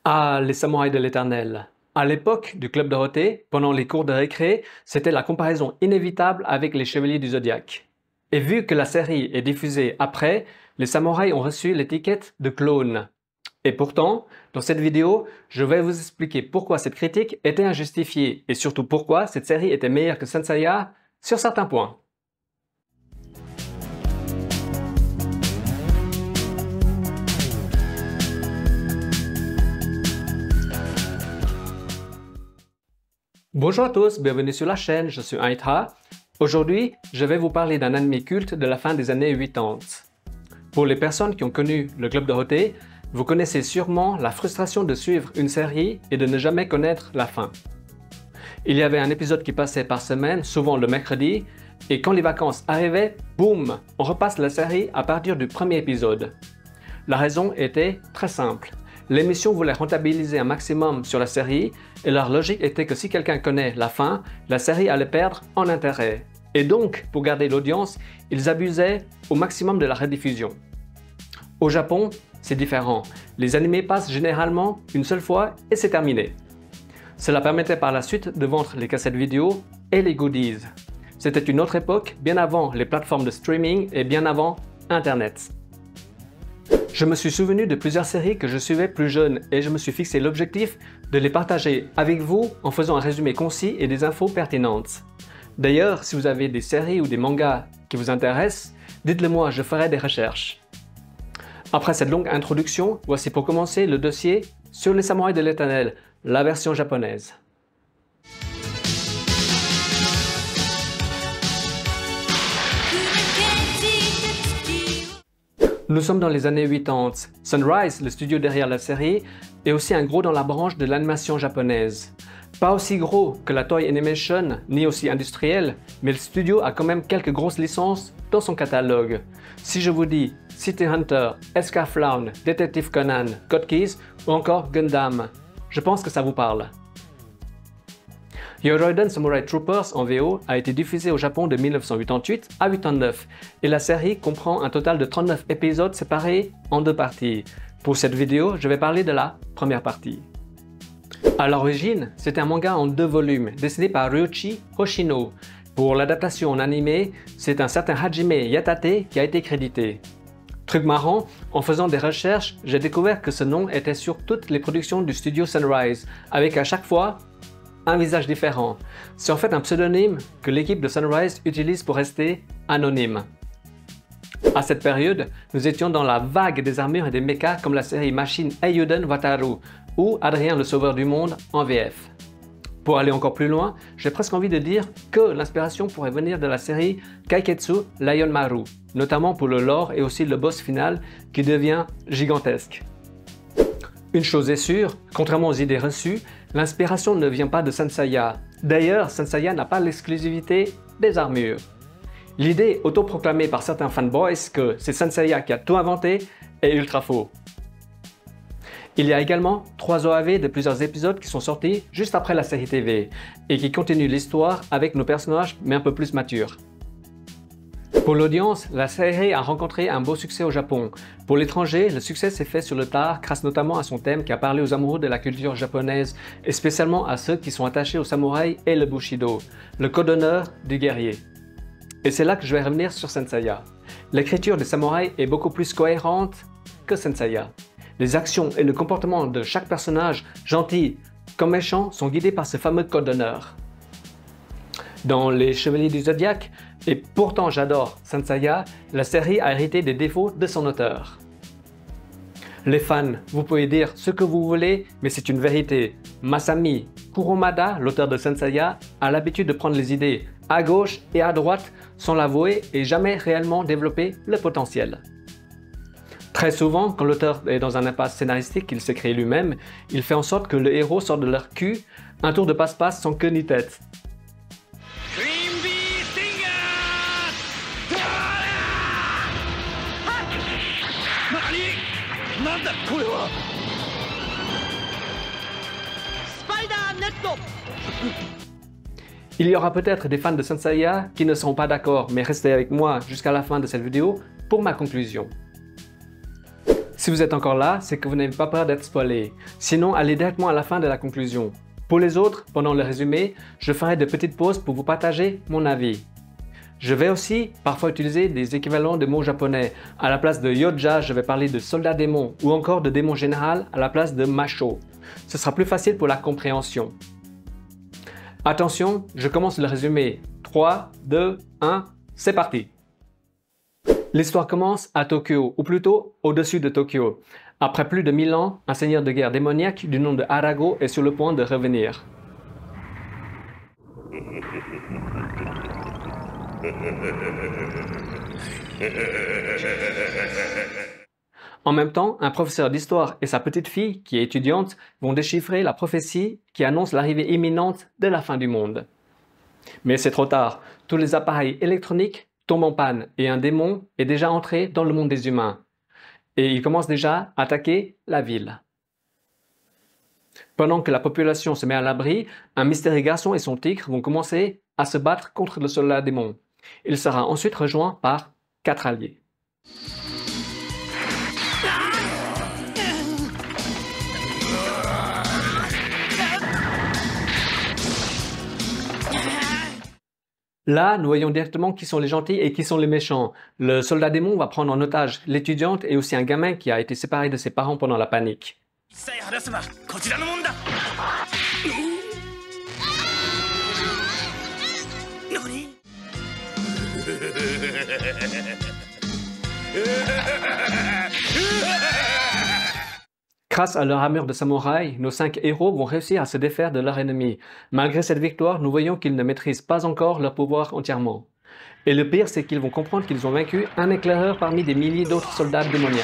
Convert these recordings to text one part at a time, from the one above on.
Ah, les samouraïs de l'Éternel. À l'époque du Club Dorothée, pendant les cours de récré, c'était la comparaison inévitable avec les Chevaliers du Zodiaque. Et vu que la série est diffusée après, les samouraïs ont reçu l'étiquette de clone. Et pourtant, dans cette vidéo, je vais vous expliquer pourquoi cette critique était injustifiée et surtout pourquoi cette série était meilleure que Saint Seiya sur certains points. Bonjour à tous, bienvenue sur la chaîne, je suis Aitra. Aujourd'hui, je vais vous parler d'un anime culte de la fin des années 80. Pour les personnes qui ont connu le Club Dorothée, vous connaissez sûrement la frustration de suivre une série et de ne jamais connaître la fin. Il y avait un épisode qui passait par semaine, souvent le mercredi, et quand les vacances arrivaient, boum, on repasse la série à partir du premier épisode. La raison était très simple. L'émission voulait rentabiliser un maximum sur la série et leur logique était que si quelqu'un connaît la fin, la série allait perdre en intérêt. Et donc, pour garder l'audience, ils abusaient au maximum de la rediffusion. Au Japon, c'est différent. Les animés passent généralement une seule fois et c'est terminé. Cela permettait par la suite de vendre les cassettes vidéo et les goodies. C'était une autre époque, bien avant les plateformes de streaming et bien avant Internet. Je me suis souvenu de plusieurs séries que je suivais plus jeune et je me suis fixé l'objectif de les partager avec vous en faisant un résumé concis et des infos pertinentes. D'ailleurs, si vous avez des séries ou des mangas qui vous intéressent, dites-le moi, je ferai des recherches. Après cette longue introduction, voici pour commencer le dossier sur les samouraïs de l'Éternel, la version japonaise. Nous sommes dans les années 80. Sunrise, le studio derrière la série, est aussi un gros dans la branche de l'animation japonaise. Pas aussi gros que la Toei Animation, ni aussi industriel, mais le studio a quand même quelques grosses licences dans son catalogue. Si je vous dis City Hunter, Escaflowne, Detective Conan, Code Geass ou encore Gundam, je pense que ça vous parle. Yoroiden Samurai Troopers en VO a été diffusé au Japon de 1988 à 89 et la série comprend un total de 39 épisodes séparés en deux parties. Pour cette vidéo, je vais parler de la première partie. À l'origine, c'était un manga en 2 volumes dessiné par Ryuichi Hoshino. Pour l'adaptation en animé, c'est un certain Hajime Yatate qui a été crédité. Truc marrant, en faisant des recherches, j'ai découvert que ce nom était sur toutes les productions du studio Sunrise, avec à chaque fois un visage différent. C'est en fait un pseudonyme que l'équipe de Sunrise utilise pour rester anonyme. À cette période, nous étions dans la vague des armures et des mechas comme la série Machine Eiyuden Wataru ou Adrien le Sauveur du Monde en VF. Pour aller encore plus loin, j'ai presque envie de dire que l'inspiration pourrait venir de la série Kaiketsu Lion Maru, notamment pour le lore et aussi le boss final qui devient gigantesque. Une chose est sûre, contrairement aux idées reçues, l'inspiration ne vient pas de Saint Seiya. D'ailleurs, Saint Seiya n'a pas l'exclusivité des armures. L'idée autoproclamée par certains fanboys que c'est Saint Seiya qui a tout inventé est ultra faux. Il y a également 3 OAV de plusieurs épisodes qui sont sortis juste après la série TV et qui continuent l'histoire avec nos personnages mais un peu plus matures. Pour l'audience, la série a rencontré un beau succès au Japon. Pour l'étranger, le succès s'est fait sur le tard grâce notamment à son thème qui a parlé aux amoureux de la culture japonaise et spécialement à ceux qui sont attachés au samouraï et le bushido, le code d'honneur du guerrier. Et c'est là que je vais revenir sur Saint Seiya. L'écriture des samouraïs est beaucoup plus cohérente que Saint Seiya. Les actions et le comportement de chaque personnage, gentil comme méchant, sont guidés par ce fameux code d'honneur. Dans Les Chevaliers du Zodiaque, et pourtant j'adore Saint Seiya, la série a hérité des défauts de son auteur. Les fans, vous pouvez dire ce que vous voulez, mais c'est une vérité. Masami Kurumada, l'auteur de Saint Seiya, a l'habitude de prendre les idées à gauche et à droite sans l'avouer et jamais réellement développer le potentiel. Très souvent, quand l'auteur est dans un impasse scénaristique qu'il s'est créé lui-même, il fait en sorte que le héros sorte de leur cul un tour de passe-passe sans queue ni tête. Il y aura peut-être des fans de Saint Seiya qui ne seront pas d'accord, mais restez avec moi jusqu'à la fin de cette vidéo pour ma conclusion. Si vous êtes encore là, c'est que vous n'avez pas peur d'être spoilé. Sinon, allez directement à la fin de la conclusion. Pour les autres, pendant le résumé, je ferai de petites pauses pour vous partager mon avis. Je vais aussi parfois utiliser des équivalents de mots japonais. À la place de Yoja, je vais parler de soldat démon ou encore de démon général à la place de macho. Ce sera plus facile pour la compréhension. Attention, je commence le résumé. 3, 2, 1, c'est parti! L'histoire commence à Tokyo, ou plutôt au-dessus de Tokyo. Après plus de 1000 ans, un seigneur de guerre démoniaque du nom de Arago est sur le point de revenir. En même temps, un professeur d'histoire et sa petite fille, qui est étudiante, vont déchiffrer la prophétie qui annonce l'arrivée imminente de la fin du monde. Mais c'est trop tard, tous les appareils électroniques tombent en panne et un démon est déjà entré dans le monde des humains. Et il commence déjà à attaquer la ville. Pendant que la population se met à l'abri, un mystérieux garçon et son tigre vont commencer à se battre contre le soldat démon. Il sera ensuite rejoint par 4 alliés. Là, nous voyons directement qui sont les gentils et qui sont les méchants. Le soldat démon va prendre en otage l'étudiante et aussi un gamin qui a été séparé de ses parents pendant la panique. Grâce à leur armure de samouraï, nos 5 héros vont réussir à se défaire de leur ennemi. Malgré cette victoire, nous voyons qu'ils ne maîtrisent pas encore leur pouvoir entièrement. Et le pire, c'est qu'ils vont comprendre qu'ils ont vaincu un éclaireur parmi des milliers d'autres soldats démoniaques.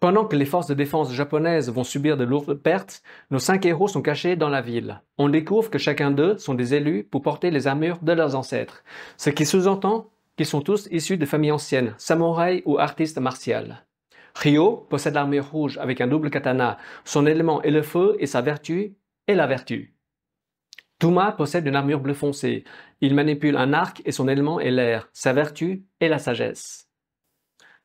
Pendant que les forces de défense japonaises vont subir de lourdes pertes, nos 5 héros sont cachés dans la ville. On découvre que chacun d'eux sont des élus pour porter les armures de leurs ancêtres, ce qui sous-entend qu'ils sont tous issus de familles anciennes, samouraïs ou artistes martiaux. Ryo possède l'armure rouge avec un double katana, son élément est le feu et sa vertu est la vertu. Tuma possède une armure bleu foncé, il manipule un arc et son élément est l'air, sa vertu est la sagesse.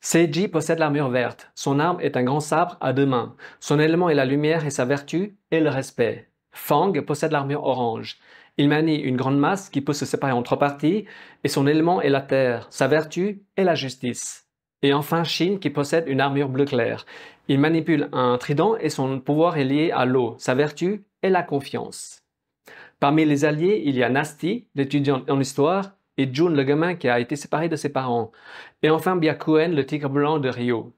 Seiji possède l'armure verte. Son arme est un grand sabre à 2 mains. Son élément est la lumière et sa vertu est le respect. Fang possède l'armure orange. Il manie une grande masse qui peut se séparer en 3 parties et son élément est la terre. Sa vertu est la justice. Et enfin Shin qui possède une armure bleu clair. Il manipule un trident et son pouvoir est lié à l'eau. Sa vertu est la confiance. Parmi les alliés, il y a Nasty, l'étudiante en histoire, et Jun, le gamin qui a été séparé de ses parents. Et enfin Byakuen, le tigre blanc de Ryo.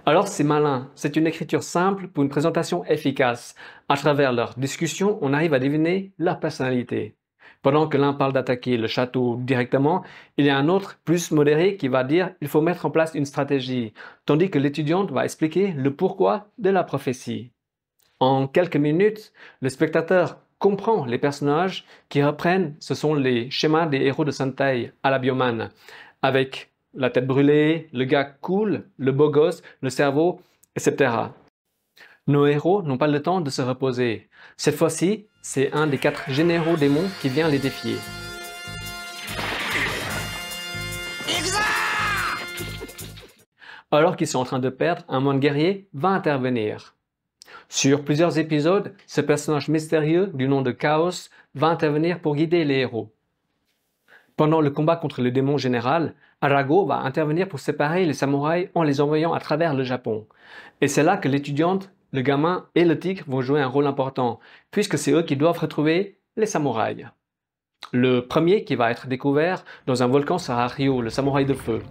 Alors c'est malin, c'est une écriture simple pour une présentation efficace. À travers leurs discussions, on arrive à deviner leur personnalité. Pendant que l'un parle d'attaquer le château directement, il y a un autre plus modéré qui va dire il faut mettre en place une stratégie, tandis que l'étudiante va expliquer le pourquoi de la prophétie. En quelques minutes, le spectateur comprend les personnages qui reprennent, ce sont les schémas des héros de Sentai à la Bioman, avec la tête brûlée, le gars cool, le beau gosse, le cerveau, etc. Nos héros n'ont pas le temps de se reposer. Cette fois-ci, c'est un des 4 généraux démons qui vient les défier. Alors qu'ils sont en train de perdre, un moine guerrier va intervenir. Sur plusieurs épisodes, ce personnage mystérieux du nom de Chaos va intervenir pour guider les héros. Pendant le combat contre le démon général, Arago va intervenir pour séparer les samouraïs en les envoyant à travers le Japon. Et c'est là que l'étudiante, le gamin et le tigre vont jouer un rôle important, puisque c'est eux qui doivent retrouver les samouraïs. Le premier qui va être découvert dans un volcan sera Ryo, le samouraï de feu.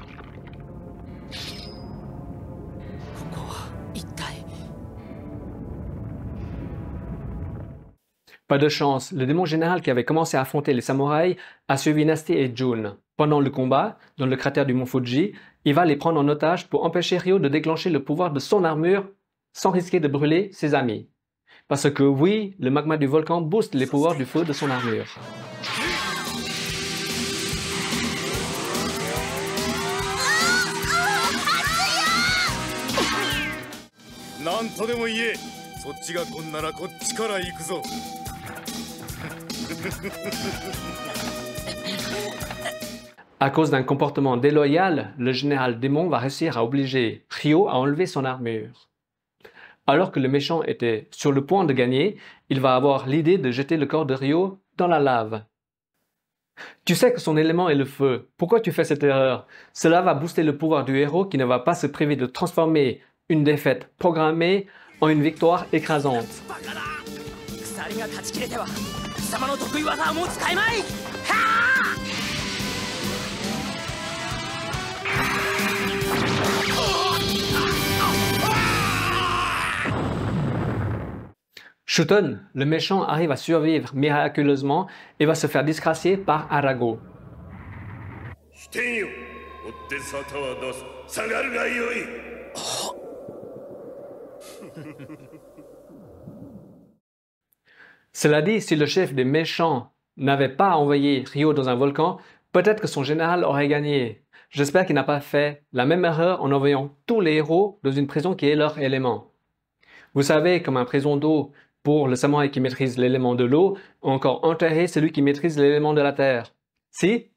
Pas de chance, le démon général qui avait commencé à affronter les samouraïs a suivi Nasty et Jun. Pendant le combat, dans le cratère du mont Fuji, il va les prendre en otage pour empêcher Ryo de déclencher le pouvoir de son armure sans risquer de brûler ses amis. Parce que oui, le magma du volcan booste les pouvoirs du feu de son armure. À cause d'un comportement déloyal, le général démon va réussir à obliger Ryo à enlever son armure. Alors que le méchant était sur le point de gagner, il va avoir l'idée de jeter le corps de Ryo dans la lave. Tu sais que son élément est le feu. Pourquoi tu fais cette erreur? Cela va booster le pouvoir du héros qui ne va pas se priver de transformer une défaite programmée en une victoire écrasante. Shuten, le méchant, arrive à survivre miraculeusement et va se faire disgracier par Arago. Cela dit, si le chef des méchants n'avait pas envoyé Ryo dans un volcan, peut-être que son général aurait gagné. J'espère qu'il n'a pas fait la même erreur en envoyant tous les héros dans une prison qui est leur élément. Vous savez, comme un prison d'eau pour le samouraï qui maîtrise l'élément de l'eau, ou encore enterrer celui qui maîtrise l'élément de la terre. Si?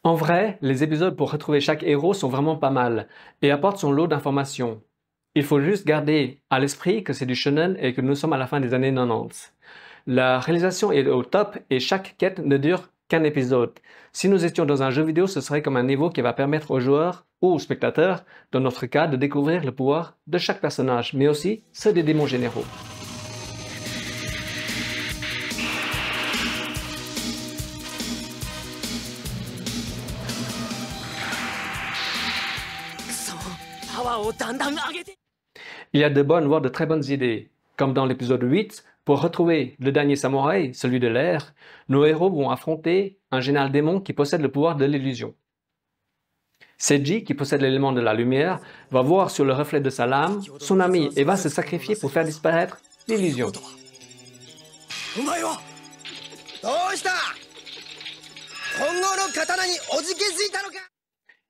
En vrai, les épisodes pour retrouver chaque héros sont vraiment pas mal et apportent son lot d'informations. Il faut juste garder à l'esprit que c'est du shonen et que nous sommes à la fin des années 90. La réalisation est au top et chaque quête ne dure qu'un épisode. Si nous étions dans un jeu vidéo, ce serait comme un niveau qui va permettre aux joueurs ou aux spectateurs, dans notre cas, de découvrir le pouvoir de chaque personnage, mais aussi ceux des démons généraux. Il y a de bonnes, voire de très bonnes idées. Comme dans l'épisode 8, pour retrouver le dernier samouraï, celui de l'air, nos héros vont affronter un général démon qui possède le pouvoir de l'illusion. Seiji, qui possède l'élément de la lumière, va voir sur le reflet de sa lame son ami et va se sacrifier pour faire disparaître l'illusion.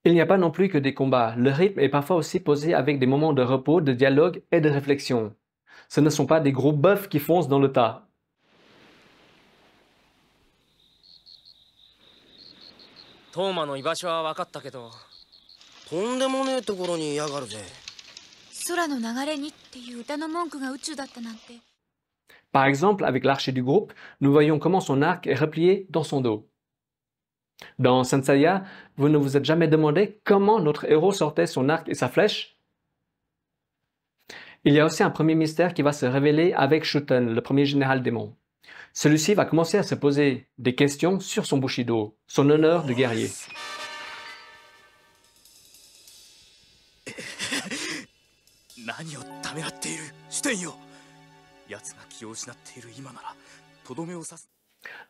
Il n'y a pas non plus que des combats, le rythme est parfois aussi posé avec des moments de repos, de dialogue et de réflexion. Ce ne sont pas des gros bœufs qui foncent dans le tas. Par exemple, avec l'archer du groupe, nous voyons comment son arc est replié dans son dos. Dans Sanseiya, vous ne vous êtes jamais demandé comment notre héros sortait son arc et sa flèche? Il y a aussi un premier mystère qui va se révéler avec Shuten, le premier général démon. Celui-ci va commencer à se poser des questions sur son Bushido, son honneur de guerrier.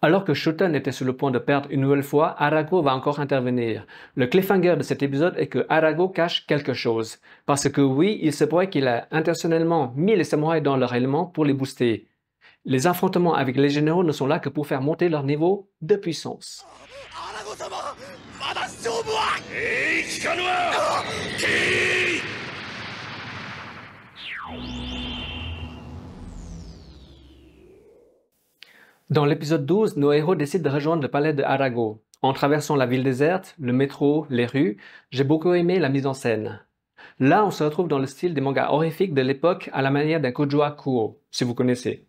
Alors que Shuten était sur le point de perdre une nouvelle fois, Arago va encore intervenir. Le cliffhanger de cet épisode est que Arago cache quelque chose. Parce que oui, il se pourrait qu'il a intentionnellement mis les samouraïs dans leur élément pour les booster. Les affrontements avec les généraux ne sont là que pour faire monter leur niveau de puissance. Dans l'épisode 12, nos héros décident de rejoindre le palais de Arago. En traversant la ville déserte, le métro, les rues, j'ai beaucoup aimé la mise en scène. Là, on se retrouve dans le style des mangas horrifiques de l'époque à la manière d'un Kojua Kuo, si vous connaissez.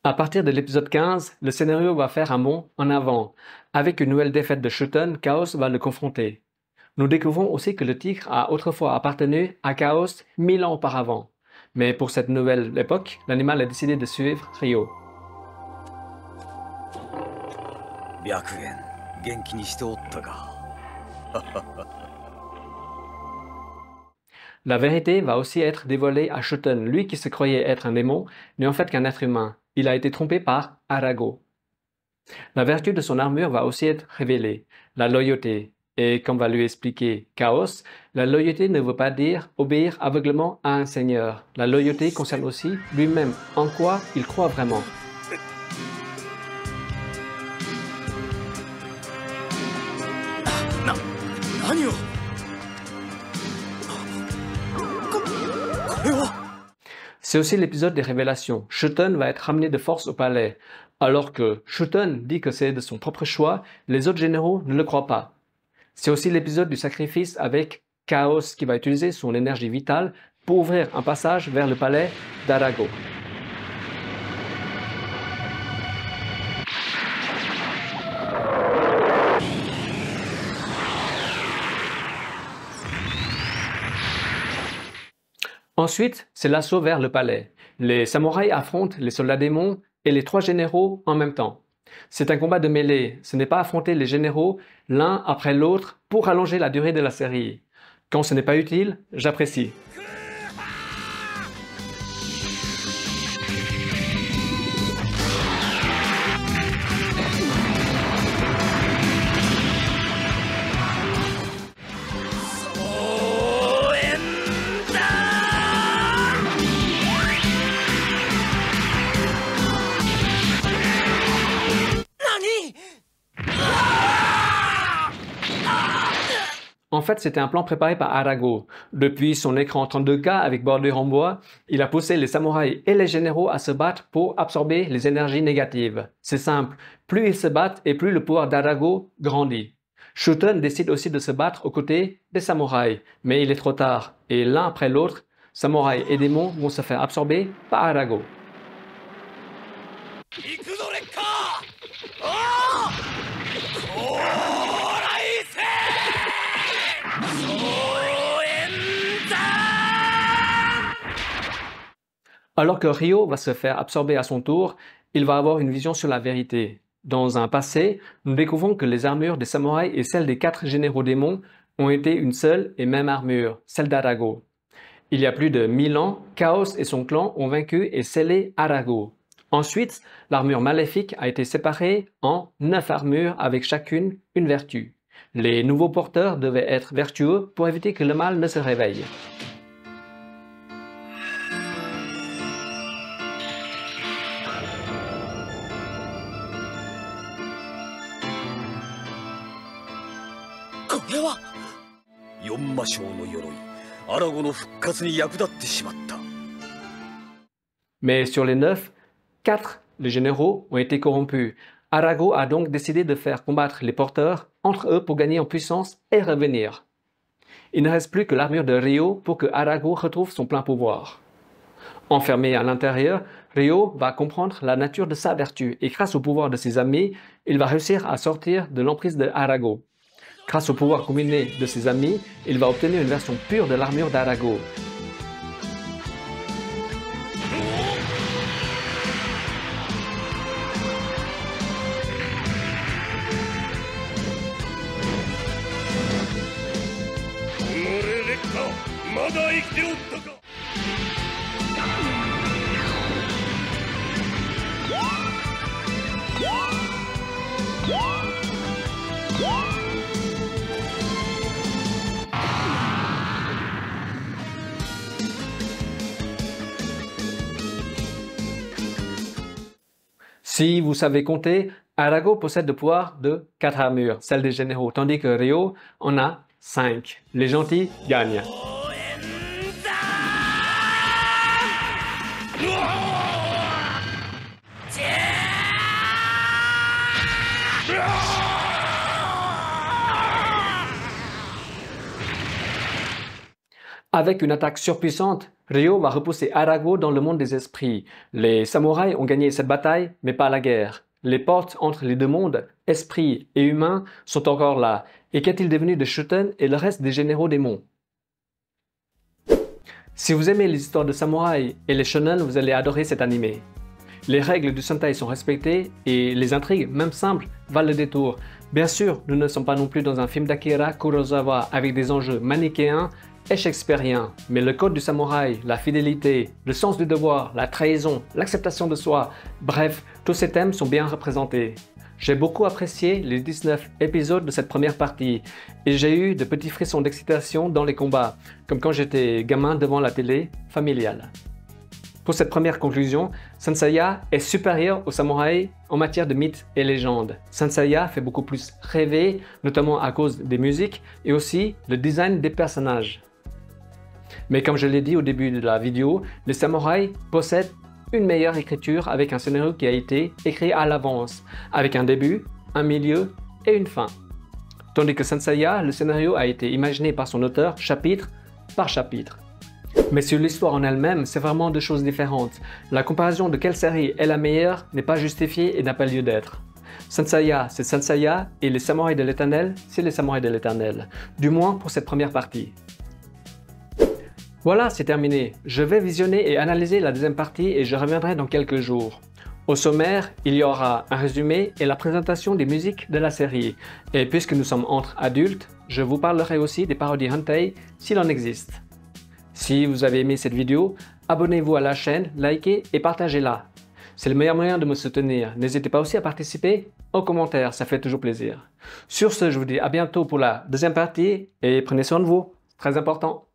À partir de l'épisode 15, le scénario va faire un bond en avant. Avec une nouvelle défaite de Shuten, Chaos va le confronter. Nous découvrons aussi que le tigre a autrefois appartenu à Chaos 1000 ans auparavant. Mais pour cette nouvelle époque, l'animal a décidé de suivre Ryo. La vérité va aussi être dévoilée à Shuten, lui qui se croyait être un démon, n'est en fait qu'un être humain. Il a été trompé par Arago. La vertu de son armure va aussi être révélée, la loyauté. Et comme va lui expliquer Chaos, la loyauté ne veut pas dire obéir aveuglément à un seigneur. La loyauté concerne aussi lui-même, en quoi il croit vraiment. C'est aussi l'épisode des révélations. Shuten va être ramené de force au palais. Alors que Shuten dit que c'est de son propre choix, les autres généraux ne le croient pas. C'est aussi l'épisode du sacrifice avec Chaos qui va utiliser son énergie vitale pour ouvrir un passage vers le palais d'Arago. Ensuite, c'est l'assaut vers le palais. Les samouraïs affrontent les soldats démons et les 3 généraux en même temps. C'est un combat de mêlée, ce n'est pas affronter les généraux l'un après l'autre pour allonger la durée de la série. Quand ce n'est pas utile, j'apprécie. En fait, c'était un plan préparé par Arago. Depuis son écran 32K avec bordure en bois, il a poussé les samouraïs et les généraux à se battre pour absorber les énergies négatives. C'est simple, plus ils se battent et plus le pouvoir d'Arago grandit. Shuten décide aussi de se battre aux côtés des samouraïs, mais il est trop tard, et l'un après l'autre, samouraïs et démons vont se faire absorber par Arago. Alors que Ryo va se faire absorber à son tour, il va avoir une vision sur la vérité. Dans un passé, nous découvrons que les armures des samouraïs et celles des 4 généraux démons ont été une seule et même armure, celle d'Arago. Il y a plus de 1000 ans, Chaos et son clan ont vaincu et scellé Arago. Ensuite, l'armure maléfique a été séparée en 9 armures avec chacune une vertu. Les nouveaux porteurs devaient être vertueux pour éviter que le mal ne se réveille. Mais sur les 9, 4 les généraux ont été corrompus. Arago a donc décidé de faire combattre les porteurs entre eux pour gagner en puissance et revenir. Il ne reste plus que l'armure de Ryo pour que Arago retrouve son plein pouvoir. Enfermé à l'intérieur, Ryo va comprendre la nature de sa vertu et grâce au pouvoir de ses amis, il va réussir à sortir de l'emprise de Arago. Grâce au pouvoir combiné de ses amis, il va obtenir une version pure de l'armure d'Arago. Si vous savez compter, Arago possède le pouvoir de 4 armures, celle des généraux, tandis que Ryo en a 5. Les gentils gagnent. Avec une attaque surpuissante, Ryo va repousser Arago dans le monde des esprits. Les samouraïs ont gagné cette bataille, mais pas la guerre. Les portes entre les deux mondes, esprits et humains, sont encore là. Et qu'est-il devenu de Shuten et le reste des généraux démons? Si vous aimez les histoires de samouraïs et les shonen, vous allez adorer cet animé. Les règles du Sentai sont respectées et les intrigues, même simples, valent le détour. Bien sûr, nous ne sommes pas non plus dans un film d'Akira Kurosawa avec des enjeux manichéens est shakespearien, mais le code du samouraï, la fidélité, le sens du devoir, la trahison, l'acceptation de soi, bref, tous ces thèmes sont bien représentés. J'ai beaucoup apprécié les 19 épisodes de cette première partie et j'ai eu de petits frissons d'excitation dans les combats, comme quand j'étais gamin devant la télé familiale. Pour cette première conclusion, Saint Seiya est supérieur au samouraï en matière de mythes et légendes. Saint Seiya fait beaucoup plus rêver, notamment à cause des musiques et aussi le design des personnages. Mais comme je l'ai dit au début de la vidéo, les samouraïs possèdent une meilleure écriture avec un scénario qui a été écrit à l'avance, avec un début, un milieu et une fin. Tandis que Saint Seiya, le scénario a été imaginé par son auteur chapitre par chapitre. Mais sur l'histoire en elle-même, c'est vraiment deux choses différentes. La comparaison de quelle série est la meilleure n'est pas justifiée et n'a pas lieu d'être. Saint Seiya, c'est Saint Seiya et les Samouraïs de l'Éternel, c'est les Samouraïs de l'Éternel. Du moins pour cette première partie. Voilà, c'est terminé. Je vais visionner et analyser la deuxième partie et je reviendrai dans quelques jours. Au sommaire, il y aura un résumé et la présentation des musiques de la série. Et puisque nous sommes entre adultes, je vous parlerai aussi des parodies hentai s'il en existe. Si vous avez aimé cette vidéo, abonnez-vous à la chaîne, likez et partagez-la. C'est le meilleur moyen de me soutenir. N'hésitez pas aussi à participer en commentaire, ça fait toujours plaisir. Sur ce, je vous dis à bientôt pour la deuxième partie et prenez soin de vous, très important.